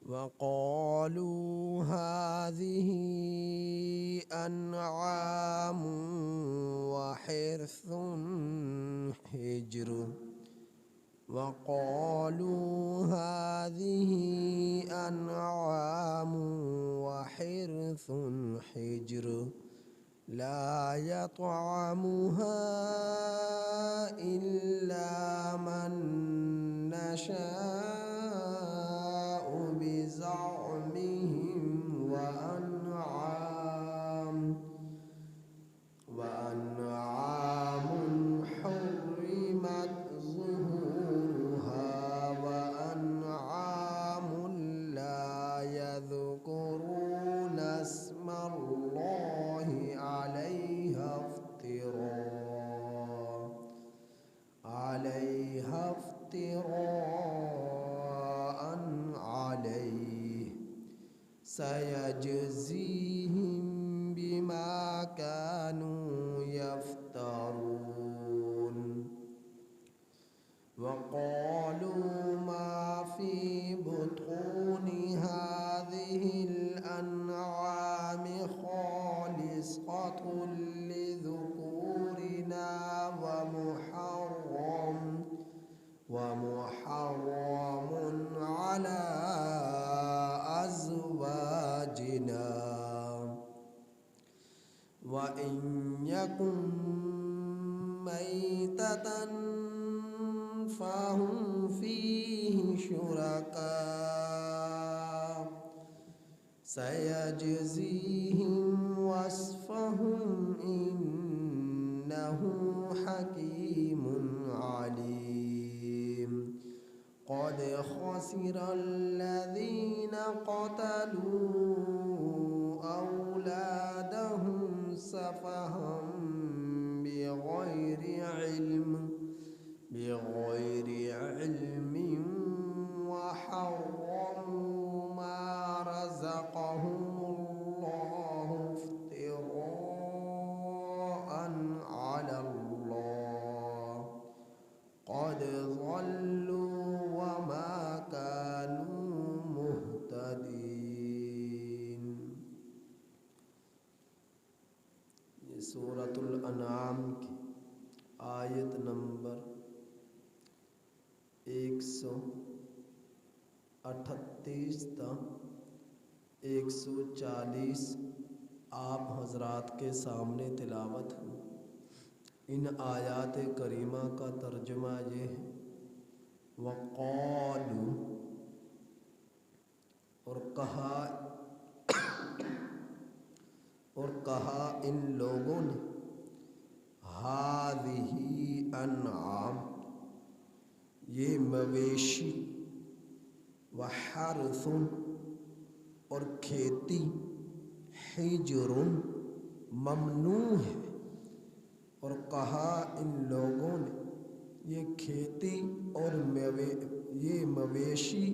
وقالوا هذه أنعام وحرث حجر وقالوا هذه أنعام وحرث حجر لا يطعمها إلا من نشاء بزعمهم وأنعام حرمت ظهورها وأنعام لا يذكرون اسم الله عليها افتراء عليه سيجزيهم بما كانوا يفترون وقالوا ما في بطون هذه الأنعام خالصة لذكورنا ومحرم على أزواجنا وإن يكن ميتة فهم فيه شركاء سيجزيهم وصفهم إنه حكيم عليم قد خسر الذين قتلوا أولادهم سفها بغير علم وحرموا ما رزقهم الله افتراء على الله قد ضلوا وما كانوا مهتدين۔ یہ سورۃ الانعام کی آیت نمبر 138 تا 140 آپ حضرات کے سامنے تلاوت ہو۔ ان آیات کریمہ کا ترجمہ یہ ہے وقالو، اور کہا ان لوگوں نے ہذہ انعام، یہ مویشی، وحرث، اور کھیتی، حجر، ممنوع ہے۔ اور کہا ان لوگوں نے یہ کھیتی اور یہ مویشی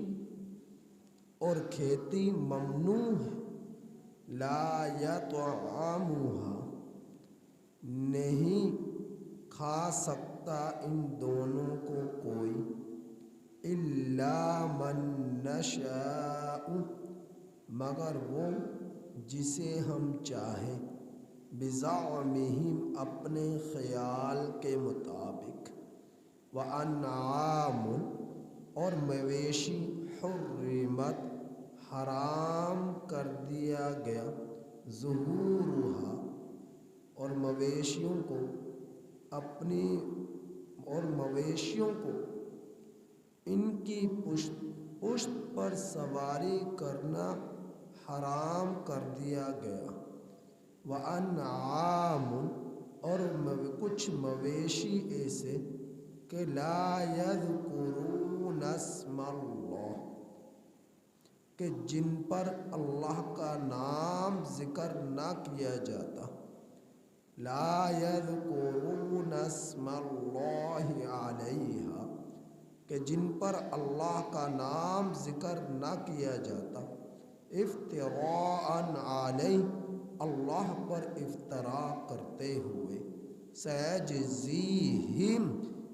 اور کھیتی ممنوع ہے، لا یطعمها، نہیں کھا سکتا ان دونوں کو کوئی، الا من نشاء، مگر وہ جسے ہم چاہیں، بزعمہم، اپنے خیال کے مطابق، وانعام، اور مویشی، حرمت، حرام کر دیا گیا، ظہورها، اور مویشیوں کو ان کی پشت پر سواری کرنا حرام کر دیا گیا، وانعام، اور کچھ مویشی ایسے کہ لا یذکرون اسم اللہ، کہ جن پر اللہ کا نام ذکر نہ کیا جاتا، لا یذکرون اسم اللہ علیہا، کہ جن پر اللہ کا نام ذکر نہ کیا جاتا، افتراء علیہ، اللہ پر افطرا کرتے ہوئے، سیجزیہم،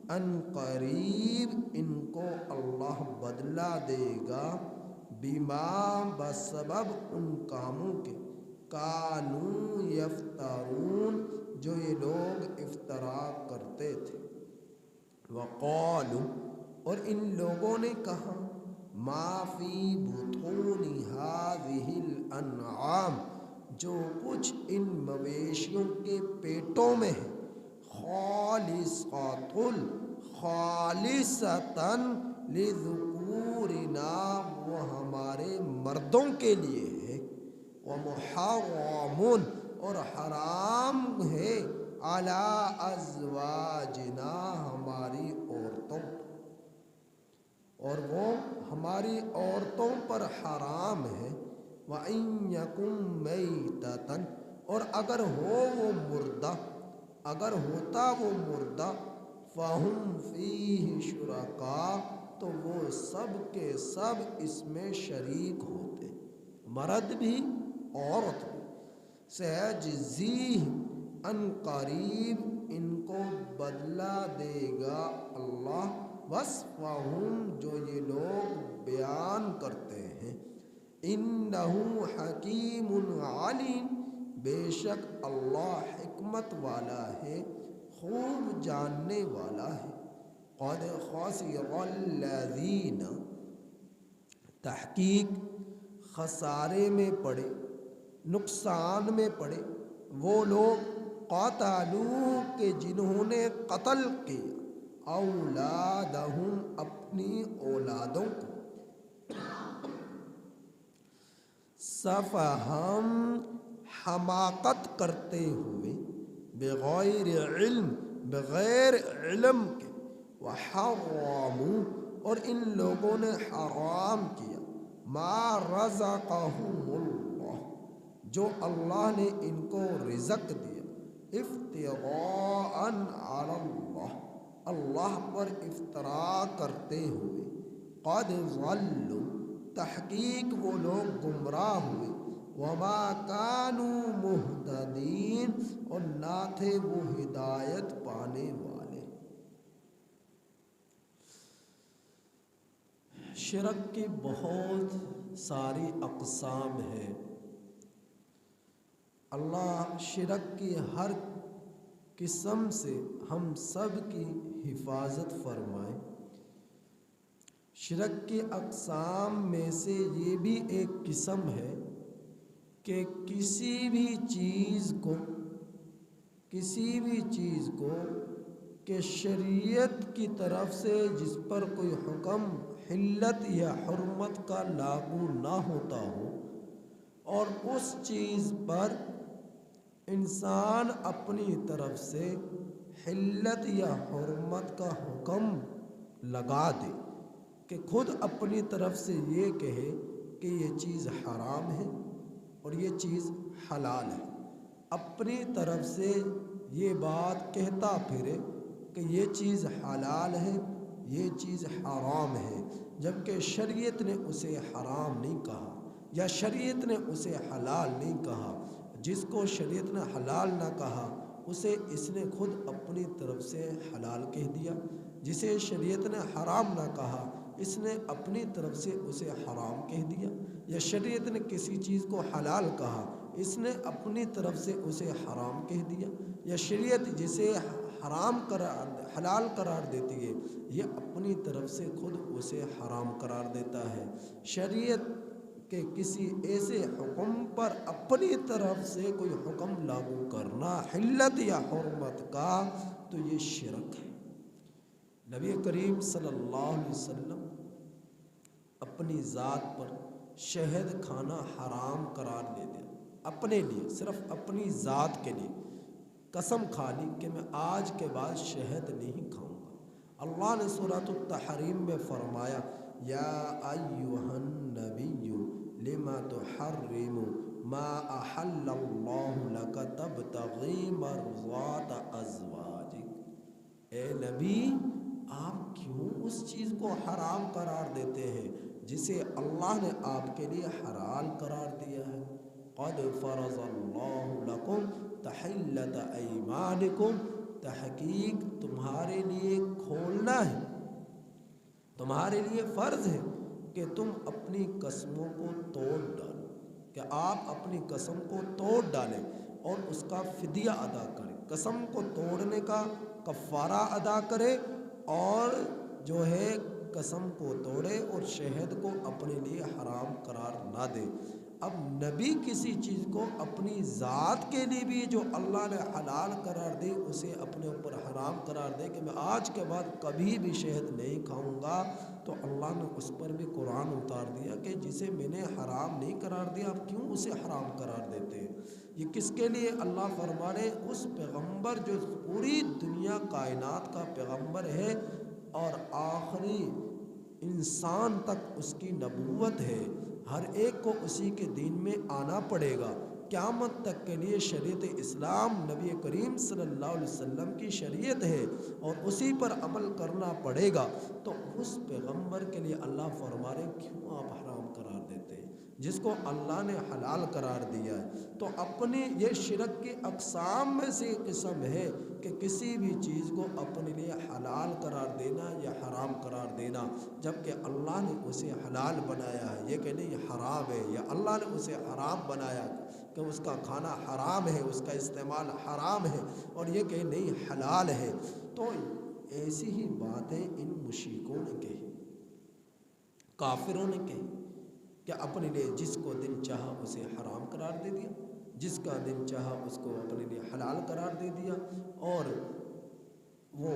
ان قریب ان کو اللہ بدلہ دے گا، بیما بسبب ان کاموں کے کانو یفترون جو یہ لوگ افترا کرتے تھے. وقالوا اور ان لوگوں نے کہا ما فی بطون هذه الانعام جو کچھ ان مویشیوں کے پیٹوں میں ہے خالصتاً لذکورنا وہ ہمارے مردوں کے لیے ہے ومحرم اور حرام ہے علی ازواجنا ہماری عورتوں اور وہ ہماری عورتوں پر حرام ہے. وَإِن يَكُن مَيْتَةً اور اگر ہو وہ مردہ اگر ہوتا وہ مردہ فَهُمْ فِيهِ شُرَكَاء تو وہ سب کے سب اس میں شریک ہوتے مرد بھی عورت بھی. سَيَجْزِيهِمْ ان قریب ان کو بدلہ دے گا اللہ وصفہم جو یہ لوگ بیان کرتے ہیں. انہ حکیم علیم بے شک اللہ حکمت والا ہے خوب جاننے والا ہے. قد خسر الذین تحقیق خسارے میں پڑے نقصان میں پڑے وہ لوگ قاتلوا کہ جنہوں نے قتل کیا اولادہم اپنی اولادوں کو صفحم حماقت کرتے ہوئے بغیر علم بغیر علم کے وحرموا اور ان لوگوں نے حرام کیا ما رزقہم اللہ جو اللہ نے ان کو رزق دیا افتراء علی اللہ اللہ پر افتراء کرتے ہوئے. قد ضلوا تحقیق وہ لوگ گمراہ ہوئے وما كانوا مہتدین اور نہ تھے وہ ہدایت پانے والے. شرک کی بہت ساری اقسام ہیں. اللہ شرک کی ہر قسم سے ہم سب کی حفاظت فرمائے. شرک کی اقسام میں سے یہ بھی ایک قسم ہے کہ کسی بھی چیز کو کہ شریعت کی طرف سے جس پر کوئی حکم حلت یا حرمت کا لاگو نہ ہوتا ہو اور اس چیز پر انسان اپنی طرف سے حلت یا حرمت کا حکم لگا دے کہ خود اپنی طرف سے یہ کہے کہ یہ چیز حرام ہے اور یہ چیز حلال ہے. اپنی طرف سے یہ بات کہتا پھرے کہ یہ چیز حلال ہے یہ چیز حرام ہے جبکہ شریعت نے اسے حرام نہیں کہا یا شریعت نے اسے حلال نہیں کہا. جس کو شریعت نے حلال نہ کہا اسے اس نے خود اپنی طرف سے حلال کہہ دیا. جسے شریعت نے حرام نہ کہا اس نے اپنی طرف سے اسے حرام کہہ دیا. یا شریعت نے کسی چیز کو حلال کہا اس نے اپنی طرف سے اسے حرام کہہ دیا. یا شریعت جسے حلال قرار دیتی ہے یہ اپنی طرف سے خود اسے حرام قرار دیتا ہے. شریعت کہ کسی ایسے حکم پر اپنی طرف سے کوئی حکم لاگو کرنا حلت یا حرمت کا تو یہ شرک ہے. نبی کریم صلی اللہ علیہ وسلم اپنی ذات پر شہد کھانا حرام قرار دے دیا اپنے لیے صرف اپنی ذات کے لیے قسم کھا لی کہ میں آج کے بعد شہد نہیں کھاؤں گا. اللہ نے سورۃ التحریم میں فرمایا یا ایھا النبی لما تحرم ما احل اللہ لک تبتغی مرضات ازواجک. اے نبی آپ کیوں اس چیز کو حرام قرار دیتے ہیں جسے اللہ نے آپ کے لیے حلال قرار دیا ہے. قد فرض اللہ لکم تحلت ایمانکم تحقیق تمہارے لیے کھولنا ہے تمہارے لیے فرض ہے کہ تم اپنی قسموں کو توڑ ڈالو، کہ آپ اپنی قسم کو توڑ ڈالیں اور اس کا فدیہ ادا کریں، قسم کو توڑنے کا کفارہ ادا کرے اور جو ہے قسم کو توڑے اور شہد کو اپنے لیے حرام قرار نہ دے۔ اب نبی کسی چیز کو اپنی ذات کے لیے بھی جو اللہ نے حلال قرار دی اسے اپنے اوپر حرام قرار دے کہ میں آج کے بعد کبھی بھی شہد نہیں کھاؤں گا، تو اللہ نے اس پر بھی قرآن اتار دیا کہ جسے میں نے حرام نہیں قرار دیا آپ کیوں اسے حرام قرار دیتے ہیں۔ یہ کس کے لیے؟ اللہ فرما رہے اس پیغمبر جو پوری دنیا کائنات کا پیغمبر ہے اور آخری انسان تک اس کی نبوت ہے، ہر ایک کو اسی کے دین میں آنا پڑے گا، قیامت تک کے لیے شریعت اسلام نبی کریم صلی اللہ علیہ وسلم کی شریعت ہے اور اسی پر عمل کرنا پڑے گا۔ تو اس پیغمبر کے لیے اللہ فرما رہے کیوں آپ حرام قرار دیتے ہیں جس کو اللہ نے حلال قرار دیا ہے؟ تو اپنی یہ شرک کی اقسام میں سے قسم ہے کہ کسی بھی چیز کو اپنے لیے حلال قرار دینا یا حرام قرار دینا، جبکہ اللہ نے اسے حلال بنایا ہے، یہ کہ نہیں حرام ہے، یا اللہ نے اسے حرام بنایا کہ اس کا کھانا حرام ہے، اس کا استعمال حرام ہے، اور یہ کہ نہیں حلال ہے۔ تو ایسی ہی باتیں ان مشرکوں نے کہی، کافروں نے کہی کہ اپنے لیے جس کو دل چاہا اسے حرام قرار دے دیا، جس کا دل چاہا اس کو اپنے لیے حلال قرار دے دیا، اور وہ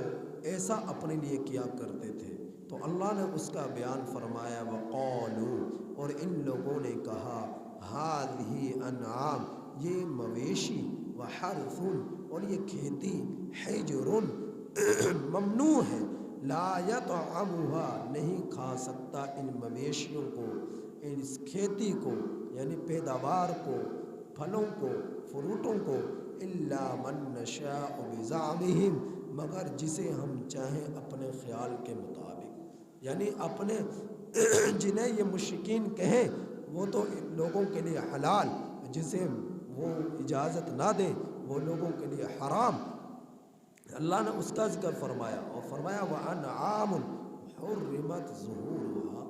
ایسا اپنے لیے کیا کرتے تھے۔ تو اللہ نے اس کا بیان فرمایا وَقَالُوا، اور ان لوگوں نے کہا هَذِهِ انعام، یہ مویشی، وَحَرْثٌ، اور یہ کھیتی، حجر، ممنوع ہے، لا يطعمها، نہیں کھا سکتا ان مویشیوں کو، اس کھیتی کو یعنی پیداوار کو، پھلوں کو، فروٹوں کو، الا من نشاء بزعمہم، مگر جسے ہم چاہیں اپنے خیال کے مطابق، یعنی اپنے جنہیں یہ مشرکین کہیں وہ تو لوگوں کے لیے حلال، جسے وہ اجازت نہ دیں وہ لوگوں کے لیے حرام۔ اللہ نے اس کا ذکر فرمایا اور فرمایا وَأَنْعَامٌ حُرِّمَتْ ظُهُورُهَا،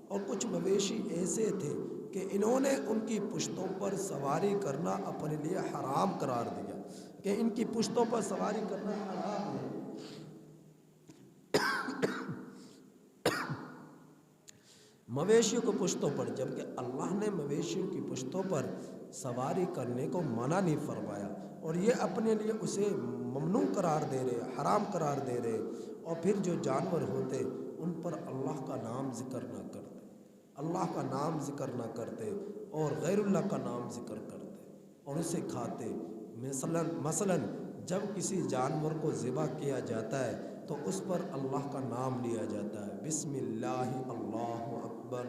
اور کچھ مویشی ایسے تھے کہ انہوں نے ان کی پشتوں پر سواری کرنا اپنے لیے حرام قرار دیا، کہ ان کی پشتوں پر سواری کرنا حرام ہے۔ مویشیوں کو پشتوں پر، جبکہ اللہ نے مویشیوں کی پشتوں پر سواری کرنے کو منع نہیں فرمایا، اور یہ اپنے لیے اسے ممنوع قرار دے رہے، حرام قرار دے رہے، اور پھر جو جانور ہوتے ان پر اللہ کا نام ذکر نہ کرتے، اللہ کا نام ذکر نہ کرتے اور غیر اللہ کا نام ذکر کرتے اور اسے کھاتے۔ مثلاً جب کسی جانور کو ذبح کیا جاتا ہے تو اس پر اللہ کا نام لیا جاتا ہے، بسم اللہ اللہ اکبر،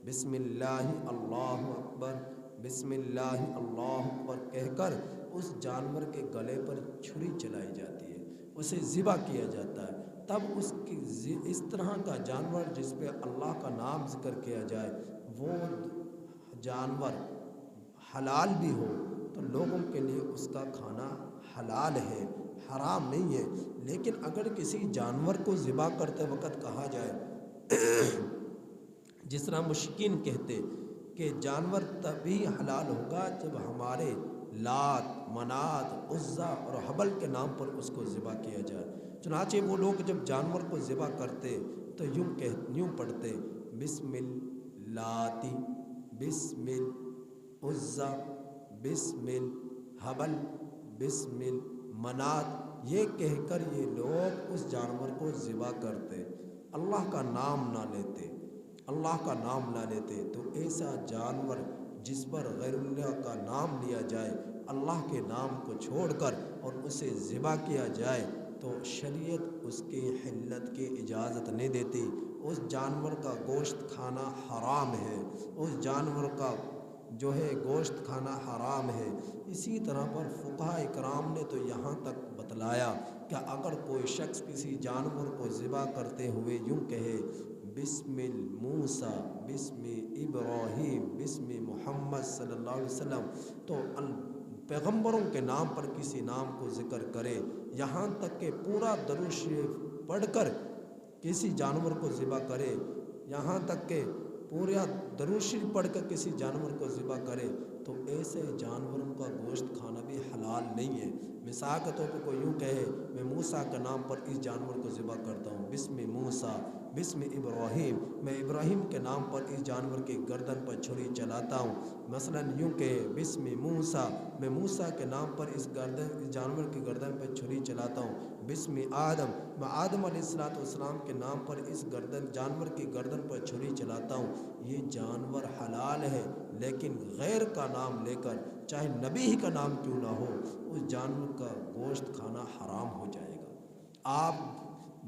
بسم اللہ اللہ اکبر، بسم اللہ اللہ اکبر کہہ کر اس جانور کے گلے پر چھری چلائی جاتی ہے، اسے ذبح کیا جاتا ہے۔ تب اس طرح کا جانور جس پہ اللہ کا نام ذکر کیا جائے وہ جانور حلال بھی ہو تو لوگوں کے لیے اس کا کھانا حلال ہے، حرام نہیں ہے۔ لیکن اگر کسی جانور کو ذبح کرتے وقت کہا جائے جس طرح مشرکین کہتے کہ جانور تبھی حلال ہوگا جب ہمارے لات، منات، عزا اور حبل کے نام پر اس کو ذبح کیا جائے، چنانچہ وہ لوگ جب جانور کو ذبح کرتے تو یوں پڑھتے بسم اللاتی، بسم العزا، بسم الحبل، بسم المنات، یہ کہہ کر یہ لوگ اس جانور کو ذبح کرتے، اللہ کا نام نہ لیتے، اللہ کا نام نہ لیتے۔ تو ایسا جانور جس پر غیر اللہ کا نام لیا جائے، اللہ کے نام کو چھوڑ کر اور اسے ذبح کیا جائے تو شریعت اس کی حلت کی اجازت نہیں دیتی، اس جانور کا گوشت کھانا حرام ہے، اس جانور کا جو ہے گوشت کھانا حرام ہے۔ اسی طرح پر فقہاء اکرام نے تو یہاں تک بتلایا کہ اگر کوئی شخص کسی جانور کو ذبح کرتے ہوئے یوں کہے بسم موسیٰ، بسم ابراہیم، بسم محمد صلی اللہ علیہ وسلم، تو پیغمبروں کے نام پر کسی نام کو ذکر کرے، یہاں تک کہ پورا درود شریف پڑھ کر کسی جانور کو ذبح کرے، یہاں تک کہ پورا درود شریف پڑھ کر کسی جانور کو ذبح کرے تو ایسے جانوروں کا گوشت کھانا بھی حلال نہیں ہے۔ مثال کے طور پہ کوئی یوں کہے میں موسیٰ کے نام پر اس جانور کو ذبح کرتا ہوں، بسم موسیٰ بسم ابراہیم، میں ابراہیم کے نام پر اس جانور کی گردن پر چھری چلاتا ہوں۔ مثلا یوں کہے بسم موسیٰ، میں موسیٰ کے نام پر اس جانور کی گردن پر چھری چلاتا ہوں۔ بسم آدم، میں آدم علیہ السلام کے نام پر اس جانور کی گردن پر چھری چلاتا ہوں۔ یہ جانور حلال ہے، لیکن غیر کا نام لے کر چاہے نبی ہی کا نام کیوں نہ ہو اس جانور کا گوشت کھانا حرام ہو جائے گا۔ آپ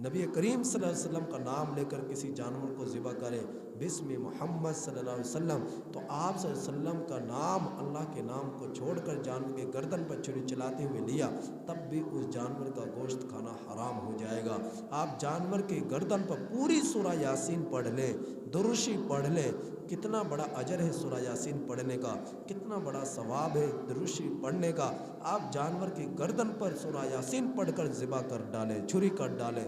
نبی کریم صلی اللہ علیہ وسلم کا نام لے کر کسی جانور کو ذبح کرے بسم محمد صلی اللہ علیہ وسلم، تو آپ صلی اللہ علیہ وسلم کا نام، اللہ کے نام کو چھوڑ کر جانور کے گردن پر چھری چلاتے ہوئے لیا، تب بھی اس جانور کا گوشت کھانا حرام ہو جائے گا۔ آپ جانور کی گردن پر پوری سورہ یاسین پڑھ لیں، درود شریف پڑھ لیں، کتنا بڑا اجر ہے سورہ یاسین پڑھنے کا، کتنا بڑا ثواب ہے درود شریف پڑھنے کا۔ آپ جانور کی گردن پر سورہ یاسین پڑھ کر ذبح کر ڈالیں، چھری کر ڈالیں،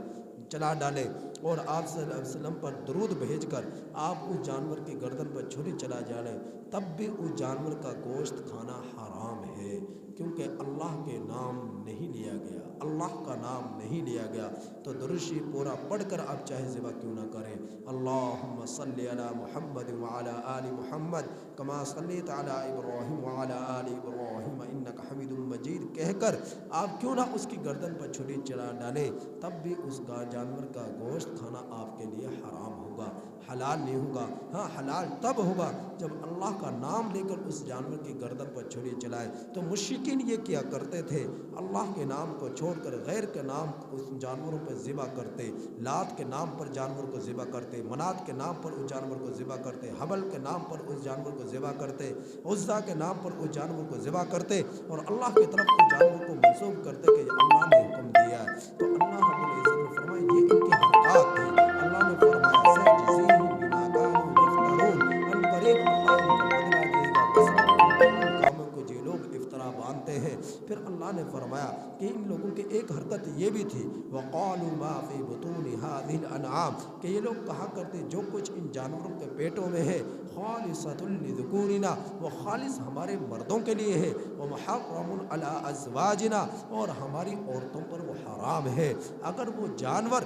چلا ڈالیں، اور آپ صلی اللہ علیہ وسلم پر درود بھیج کر آپ اس جانور کی گردن پر چھری چلا ڈالیں، تب بھی اس جانور کا گوشت کھانا حرام ہے، کیونکہ اللہ کے نام نہیں لیا گیا، اللہ کا نام نہیں لیا گیا۔ تو درود شریف پورا پڑھ کر آپ چاہے ذبح کیوں نہ کریں۔ اللہم صلی علی محمد وعلی آل محمد کما صلیت علی ابراہیم وعلی آل ابراہیم انک حمید مجید کہہ کر آپ کیوں نہ اس کی گردن پر چھری چلا ڈالیں، تب بھی اس جانور کا گوشت کھانا آپ کے لیے حرام ہوگا، حلال نہیں ہوگا۔ ہاں حلال تب ہوگا جب اللہ کا نام لے کر اس جانور کی گردن پر چھری چلائے۔ تو مشرکین یہ کیا کرتے تھے، اللہ کے نام کو چھوڑ کر غیر کے نام اس جانوروں پر ذبح کرتے، لات کے نام پر جانور کو ذبح کرتے، منات کے نام پر اس جانور کو ذبح کرتے، حبل کے نام پر اس جانور کو ذبح کرتے، عزا کے نام پر اس جانور کو ذبح کرتے، اور اللہ کی طرف اس جانور کو منسوب کرتے کہ یہ اللہ نے حکم دیا ہے۔ تو اللہ رب العزت نے فرمایا یہ ان کی حرکات تھی۔ اللہ نے فرمایا سیجزیہم بما کانوا یفترون، ان قریب اللہ ان کو بدلہ دے گا بسبب ان کے ان کاموں کو جو لوگ افطرا باندھتے ہیں۔ پھر اللہ نے فرمایا کہ ان لوگوں کی ایک حرکت یہ بھی تھی، وقالوا ما فی بطون هذه الانعام، کہ یہ لوگ کہا کرتے جو کچھ ان جانوروں کے پیٹوں میں ہے خالصۃ لذکورنا، وہ خالص ہمارے مردوں کے لیے ہے، ومحرم علی ازواجنا، اور ہماری عورتوں پر وہ حرام ہے۔ اگر وہ جانور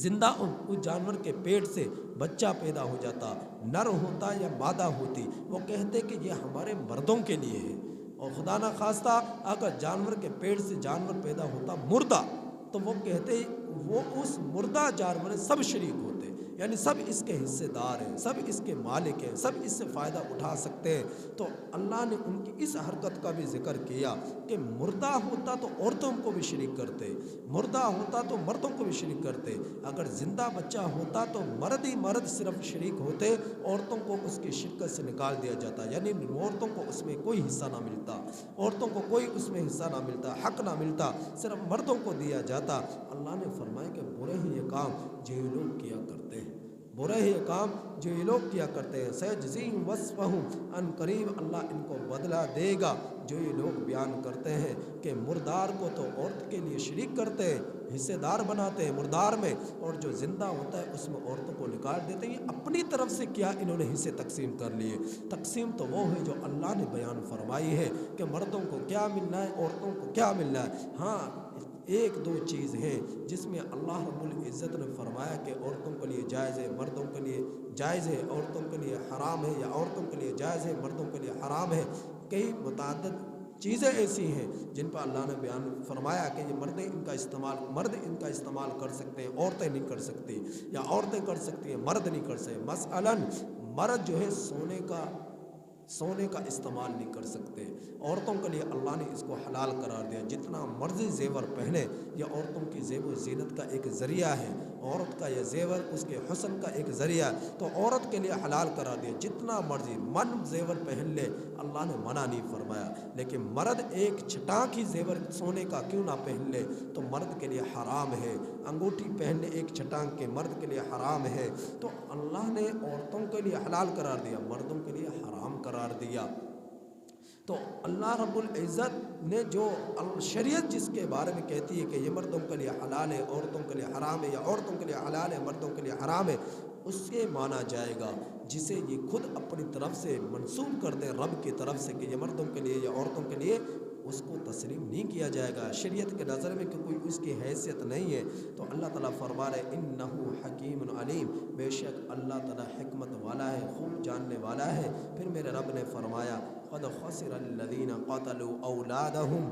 زندہ اس جانور کے پیٹ سے بچہ پیدا ہو جاتا، نر ہوتا یا مادہ ہوتی، وہ کہتے کہ یہ ہمارے مردوں کے لیے ہے، اور خدا نہ خواستہ اگر جانور کے پیٹ سے جانور پیدا ہوتا مردہ، تو وہ کہتے وہ اس مردہ جانور سب شریک ہوتے، یعنی سب اس کے حصے دار ہیں، سب اس کے مالک ہیں، سب اس سے فائدہ اٹھا سکتے ہیں۔ تو اللہ نے ان کی اس حرکت کا بھی ذکر کیا کہ مردہ ہوتا تو عورتوں کو بھی شریک کرتے، مردہ ہوتا تو مردوں کو بھی شریک کرتے، اگر زندہ بچہ ہوتا تو مرد ہی مرد صرف شریک ہوتے، عورتوں کو اس کی شرکت سے نکال دیا جاتا، یعنی عورتوں کو اس میں کوئی حصہ نہ ملتا، عورتوں کو کوئی اس میں حصہ نہ ملتا، حق نہ ملتا، صرف مردوں کو دیا جاتا۔ اللہ نے فرمایا کہ برے ہی یہ کام جو یہ لوگ کیا کرتے ہیں، برے ہی یہ کام جو یہ لوگ کیا کرتے ہیں، سیجزیہم وصفہم، ان قریب اللہ ان کو بدلہ دے گا جو یہ لوگ بیان کرتے ہیں کہ مردار کو تو عورت کے لیے شریک کرتے ہیں، حصے دار بناتے ہیں مردار میں، اور جو زندہ ہوتا ہے اس میں عورتوں کو نکال دیتے ہیں۔ یہ اپنی طرف سے کیا انہوں نے حصے تقسیم کر لیے، تقسیم تو وہ ہے جو اللہ نے بیان فرمائی ہے کہ مردوں کو کیا ملنا ہے، عورتوں کو کیا ملنا ہے۔ ہاں ایک دو چیز ہیں جس میں اللہ رب العزت نے فرمایا کہ عورتوں کے لیے جائز ہے، مردوں کے لیے جائز ہے، عورتوں کے لیے حرام ہے، یا عورتوں کے لیے جائز ہے، مردوں کے لیے حرام ہے۔ کئی متعدد چیزیں ایسی ہیں جن پر اللہ نے بیان فرمایا کہ یہ مرد ان کا استعمال کر سکتے ہیں، عورتیں نہیں کر سکتی، یا عورتیں کر سکتی ہیں مرد نہیں کر سکتے۔ مثلاً مرد جو ہے سونے کا استعمال نہیں کر سکتے، عورتوں کے لیے اللہ نے اس کو حلال قرار دیا، جتنا مرضی زیور پہنے، یہ عورتوں کی زیب و زینت کا ایک ذریعہ ہے، عورت کا یہ زیور اس کے حسن کا ایک ذریعہ ہے، تو عورت کے لیے حلال قرار دیا، جتنا مرضی من زیور پہن لے، اللہ نے منع نہیں فرمایا۔ لیکن مرد ایک چھٹانک ہی زیور سونے کا کیوں نہ پہن لے تو مرد کے لیے حرام ہے، انگوٹھی پہننے ایک چھٹانک کے مرد کے لیے حرام ہے۔ تو اللہ نے عورتوں کے لیے حلال قرار دیا، مردوں کے لیے حرام قرار دیا۔ تو اللہ رب العزت نے جو شریعت جس کے بارے میں کہتی ہے کہ یہ مردوں کے لیے حلال ہے، عورتوں کے لیے حرام ہے، یا عورتوں کے لیے حلال ہے، مردوں کے لیے حرام ہے، اس کے مانا جائے گا جسے یہ خود اپنی طرف سے منسوب کر دیں رب کی طرف سے کہ یہ مردوں کے لیے یا عورتوں کے لیے، اس کو تسلیم نہیں کیا جائے گا شریعت کے نظر میں، کہ کوئی اس کی حیثیت نہیں ہے۔ تو اللہ تعالیٰ فرما رہے انہ حکیم علیم، بے شک اللہ تعالیٰ حکمت والا ہے، خوب جاننے والا ہے۔ پھر میرے رب نے فرمایا قد خسر الذین قتلوا اولادہم،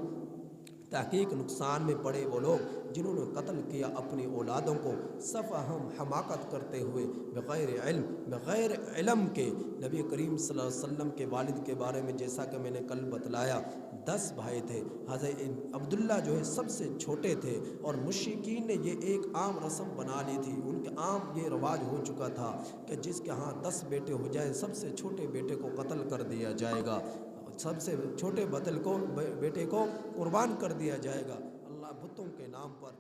تحقیق نقصان میں پڑے وہ لوگ جنہوں نے قتل کیا اپنی اولادوں کو، سفہم حماقت کرتے ہوئے، بغیر علم، بغیر علم کے۔ نبی کریم صلی اللہ علیہ وسلم کے والد کے بارے میں جیسا کہ میں نے کل بتلایا 10 بھائی تھے، حضرت عبداللہ جو ہے سب سے چھوٹے تھے، اور مشرکین نے یہ ایک عام رسم بنا لی تھی، ان کے عام یہ رواج ہو چکا تھا کہ جس کے ہاں 10 بیٹے ہو جائیں سب سے چھوٹے بیٹے کو قتل کر دیا جائے گا، سب سے چھوٹے بیٹے کو قربان کر دیا جائے گا، اللہ بتوں کے نام پر۔